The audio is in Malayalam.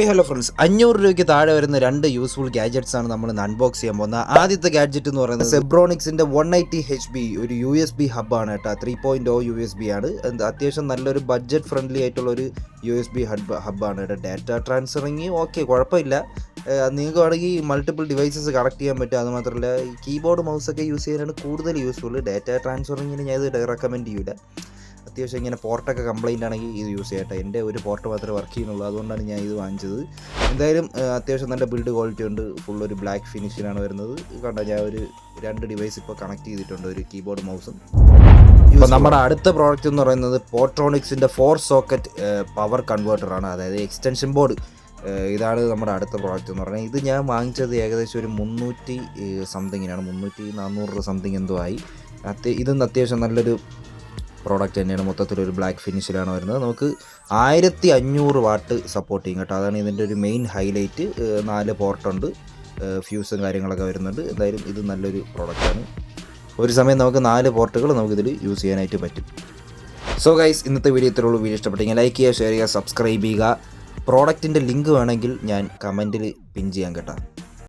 ഹലോ ഫ്രണ്ട്സ്, 500 രൂപയ്ക്ക് താഴെ വരുന്ന രണ്ട് യൂസ്ഫുൾ ഗാഡ്ജറ്റ്സ് ആണ് നമ്മൾ അൺബോക്സ് ചെയ്യാൻ പോകുന്നത്. ആദ്യത്തെ ഗാഡ്ജറ്റ് എന്ന് പറയുന്നത് സെബ്രോണിക്സിന്റെ 180 HB ഒരു USB ഹബ്ബാണ് കേട്ടോ. 3.0 USB ആണ്. അത്യാവശ്യം നല്ലൊരു ബഡ്ജറ്റ് ഫ്രണ്ട്ലി ആയിട്ടുള്ള ഒരു USB ഹബ്ബാണ് കേട്ടോ. ഡാറ്റ ട്രാൻസ്ഫറിങ് ഓക്കെ, കുഴപ്പമില്ല. നിങ്ങൾക്ക് വേണമെങ്കിൽ മൾട്ടിപ്പിൾ ഡിവൈസസ് കണക്ട് ചെയ്യാൻ പറ്റും. അതുമാത്രമല്ല ഈ കീബോർഡ് മൗസൊക്കെ യൂസ് ചെയ്യാനാണ് കൂടുതൽ യൂസ്ഫുൾ. ഡാറ്റ ട്രാൻസ്ഫറിങ്ങിന് ഞാൻ ഇത് റെക്കമെൻഡ് ചെയ്യില്ല. അത്യാവശ്യം ഇങ്ങനെ പോർട്ടൊക്കെ കംപ്ലൈൻ്റ് ആണെങ്കിൽ ഇത് യൂസ് ചെയ്യട്ടെ. എൻ്റെ ഒരു പോർട്ട് മാത്രമേ വർക്ക് ചെയ്യുന്നുള്ളൂ, അതുകൊണ്ടാണ് ഞാൻ ഇത് വാങ്ങിച്ചത്. എന്തായാലും അത്യാവശ്യം നല്ല ബിൽഡ് ക്വാളിറ്റി ഉണ്ട്. ഫുൾ ഒരു ബ്ലാക്ക് ഫിനിഷിലാണ് വരുന്നത്. കണ്ടോ, ഞാൻ ഒരു 2 ഡിവൈസ് ഇപ്പോൾ കണക്ട് ചെയ്തിട്ടുണ്ട്, ഒരു കീബോർഡ് മൗസും. ഇപ്പോൾ നമ്മുടെ അടുത്ത പ്രോഡക്റ്റ് എന്ന് പറയുന്നത് പോർട്രോണിക്സിൻ്റെ 4 സോക്കറ്റ് പവർ കൺവേർട്ടറാണ്, അതായത് എക്സ്റ്റൻഷൻ ബോർഡ്. ഇതാണ് നമ്മുടെ അടുത്ത പ്രോഡക്റ്റ് എന്ന് പറയുന്നത്. ഇത് ഞാൻ വാങ്ങിച്ചത് ഏകദേശം ഒരു 300 സംതിങ്ങിനാണ്, 300-400 സംതിങ് എന്തോ ആയി. ഇതൊന്നും അത്യാവശ്യം നല്ലൊരു പ്രോഡക്റ്റ് തന്നെയാണ്. മൊത്തത്തിലൊരു ബ്ലാക്ക് ഫിനിഷിലാണ് വരുന്നത്. നമുക്ക് 1500 വാട്ട് സപ്പോർട്ട് ചെയ്യും കേട്ടോ. അതാണ് ഇതിൻ്റെ ഒരു മെയിൻ ഹൈലൈറ്റ്. 4 പോർട്ടുണ്ട്, ഫ്യൂസും കാര്യങ്ങളൊക്കെ വരുന്നുണ്ട്. എന്തായാലും ഇത് നല്ലൊരു പ്രോഡക്റ്റാണ്. ഒരു സമയം നമുക്ക് 4 പോർട്ടുകൾ നമുക്കിതിൽ യൂസ് ചെയ്യാനായിട്ട് പറ്റും. സോ ഗൈസ്, ഇന്നത്തെ വീഡിയോ ഇത്രേ ഉള്ളൂ. വീഡിയോ ഇഷ്ടപ്പെട്ടെങ്കിൽ ലൈക്ക് ചെയ്യുക, ഷെയർ ചെയ്യുക, സബ്സ്ക്രൈബ് ചെയ്യുക. പ്രോഡക്റ്റിൻ്റെ ലിങ്ക് വേണമെങ്കിൽ ഞാൻ കമൻറ്റിൽ പിൻ ചെയ്യാൻ കേട്ടോ.